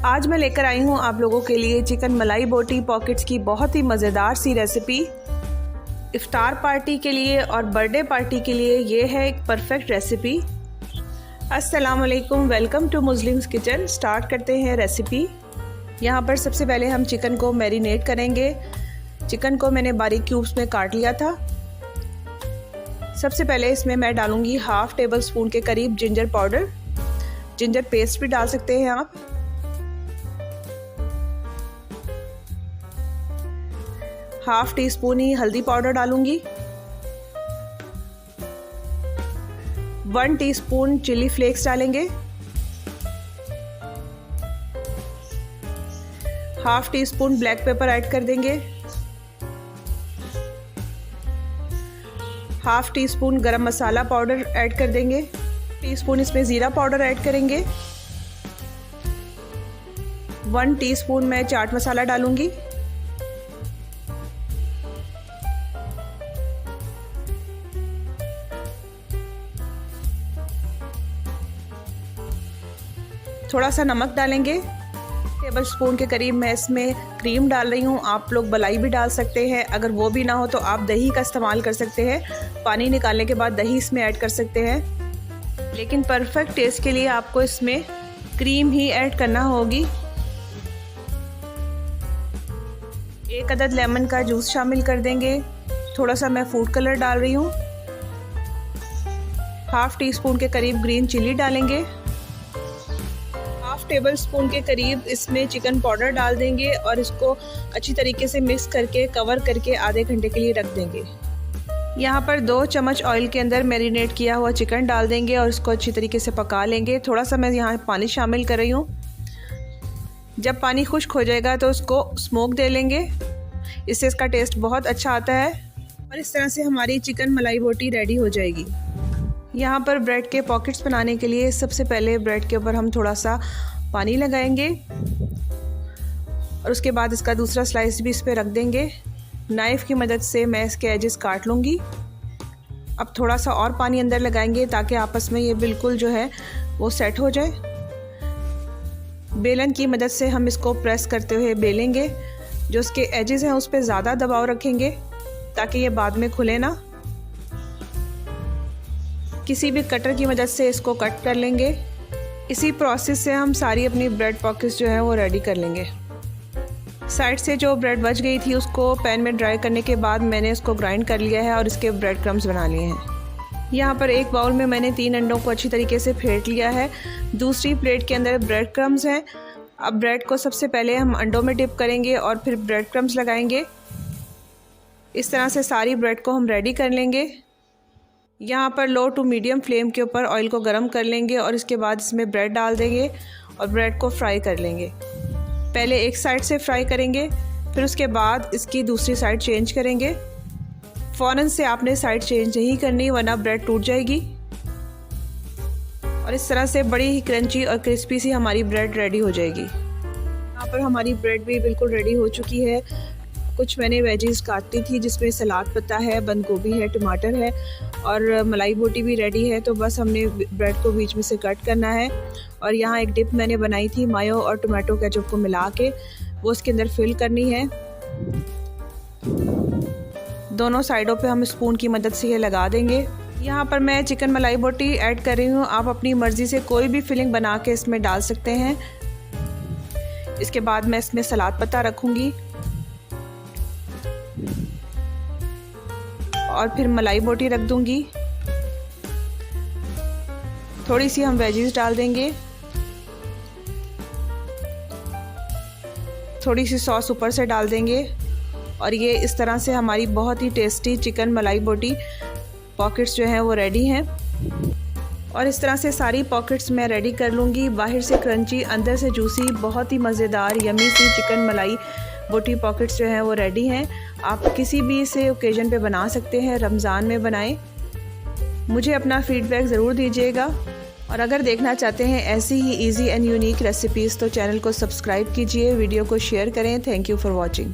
आज मैं लेकर आई हूँ आप लोगों के लिए चिकन मलाई बोटी पॉकेट्स की बहुत ही मज़ेदार सी रेसिपी। इफ्तार पार्टी के लिए और बर्थडे पार्टी के लिए ये है एक परफेक्ट रेसिपी। अस्सलाम वालेकुम, welcome to Muslims kitchen. Start करते हैं रेसिपी। यहाँ पर सबसे पहले हम चिकन को मैरिनेट करेंगे। चिकन को मैंने बारीक क्यूब्स में काट लिया था। सबसे पहले इसमें मैं डालूँगी हाफ़ टेबल स्पून के करीब जिंजर पाउडर। जिंजर पेस्ट भी डाल सकते हैं आप। हाफ टी स्पून ही हल्दी पाउडर डालूंगी। 1 टीस्पून चिली फ्लेक्स डालेंगे। Half tea spoon black pepper add कर देंगे। हाफ टी स्पून गरम मसाला पाउडर ऐड कर देंगे। टीस्पून इसमें ज़ीरा पाउडर ऐड करेंगे। 1 टीस्पून मैं चाट मसाला डालूंगी। थोड़ा सा नमक डालेंगे। टेबल स्पून के करीब मैं इसमें क्रीम डाल रही हूँ। आप लोग मलाई भी डाल सकते हैं। अगर वो भी ना हो तो आप दही का इस्तेमाल कर सकते हैं। पानी निकालने के बाद दही इसमें ऐड कर सकते हैं, लेकिन परफेक्ट टेस्ट के लिए आपको इसमें क्रीम ही ऐड करना होगी। 1 अदद लेमन का जूस शामिल कर देंगे। थोड़ा सा मैं फूड कलर डाल रही हूँ। हाफ टी स्पून के करीब ग्रीन चिली डालेंगे। टेबल स्पून के करीब इसमें चिकन पाउडर डाल देंगे और इसको अच्छी तरीके से मिक्स करके कवर करके आधे घंटे के लिए रख देंगे। यहाँ पर 2 चम्मच ऑयल के अंदर मैरिनेट किया हुआ चिकन डाल देंगे और इसको अच्छी तरीके से पका लेंगे। थोड़ा सा मैं यहाँ पानी शामिल कर रही हूँ। जब पानी खुश्क हो जाएगा तो उसको स्मोक दे लेंगे। इससे इसका टेस्ट बहुत अच्छा आता है और इस तरह से हमारी चिकन मलाई बोटी रेडी हो जाएगी। यहाँ पर ब्रेड के पॉकेट्स बनाने के लिए सबसे पहले ब्रेड के ऊपर हम थोड़ा सा पानी लगाएंगे और उसके बाद इसका दूसरा स्लाइस भी इस पर रख देंगे। नाइफ़ की मदद से मैं इसके एजेस काट लूँगी। अब थोड़ा सा और पानी अंदर लगाएंगे ताकि आपस में ये बिल्कुल जो है वो सेट हो जाए। बेलन की मदद से हम इसको प्रेस करते हुए बेलेंगे। जो उसके एजेस हैं उस पर ज़्यादा दबाव रखेंगे ताकि ये बाद में खुले ना। किसी भी कटर की मदद से इसको कट कर लेंगे। इसी प्रोसेस से हम सारी अपनी ब्रेड पॉकेट्स जो है वो रेडी कर लेंगे। साइड से जो ब्रेड बच गई थी उसको पैन में ड्राई करने के बाद मैंने इसको ग्राइंड कर लिया है और इसके ब्रेड क्रम्स बना लिए हैं। यहाँ पर एक बाउल में मैंने 3 अंडों को अच्छी तरीके से फेंट लिया है। दूसरी प्लेट के अंदर ब्रेड क्रम्स हैं। अब ब्रेड को सबसे पहले हम अंडों में डिप करेंगे और फिर ब्रेड क्रम्स लगाएंगे। इस तरह से सारी ब्रेड को हम रेडी कर लेंगे। यहाँ पर लो टू मीडियम फ्लेम के ऊपर ऑयल को गरम कर लेंगे और इसके बाद इसमें ब्रेड डाल देंगे और ब्रेड को फ्राई कर लेंगे। पहले एक साइड से फ्राई करेंगे, फिर उसके बाद इसकी दूसरी साइड चेंज करेंगे। फ़ौरन से आपने साइड चेंज नहीं करनी वरना ब्रेड टूट जाएगी। और इस तरह से बड़ी ही क्रंची और क्रिस्पी सी हमारी ब्रेड रेडी हो जाएगी। यहाँ पर हमारी ब्रेड भी बिल्कुल रेडी हो चुकी है। कुछ मैंने वेजीज काटी थी जिसमें सलाद पत्ता है, बंद गोभी है, टमाटर है और मलाई बोटी भी रेडी है। तो बस हमने ब्रेड को बीच में से कट करना है और यहाँ एक डिप मैंने बनाई थी मायो और टमाटो केचप को मिला के, वो उसके अंदर फिल करनी है। दोनों साइडों पे हम स्पून की मदद से ये लगा देंगे। यहाँ पर मैं चिकन मलाई बोटी ऐड कर रही हूँ। आप अपनी मर्ज़ी से कोई भी फिलिंग बना के इसमें डाल सकते हैं। इसके बाद मैं इसमें सलाद पत्ता रखूँगी और फिर मलाई बोटी रख दूंगी। थोड़ी सी हम वेजीज डाल देंगे। थोड़ी सी सॉस ऊपर से डाल देंगे और ये इस तरह से हमारी बहुत ही टेस्टी चिकन मलाई बोटी पॉकेट्स जो हैं वो रेडी हैं। और इस तरह से सारी पॉकेट्स मैं रेडी कर लूँगी। बाहर से क्रंची, अंदर से जूसी, बहुत ही मज़ेदार यमी सी चिकन मलाई बोटी पॉकेट्स जो हैं वो रेडी हैं। आप किसी भी से ओकेजन पे बना सकते हैं। रमज़ान में बनाएं। मुझे अपना फ़ीडबैक ज़रूर दीजिएगा और अगर देखना चाहते हैं ऐसी ही इजी एंड यूनिक रेसिपीज़ तो चैनल को सब्सक्राइब कीजिए, वीडियो को शेयर करें। Thank you for watching.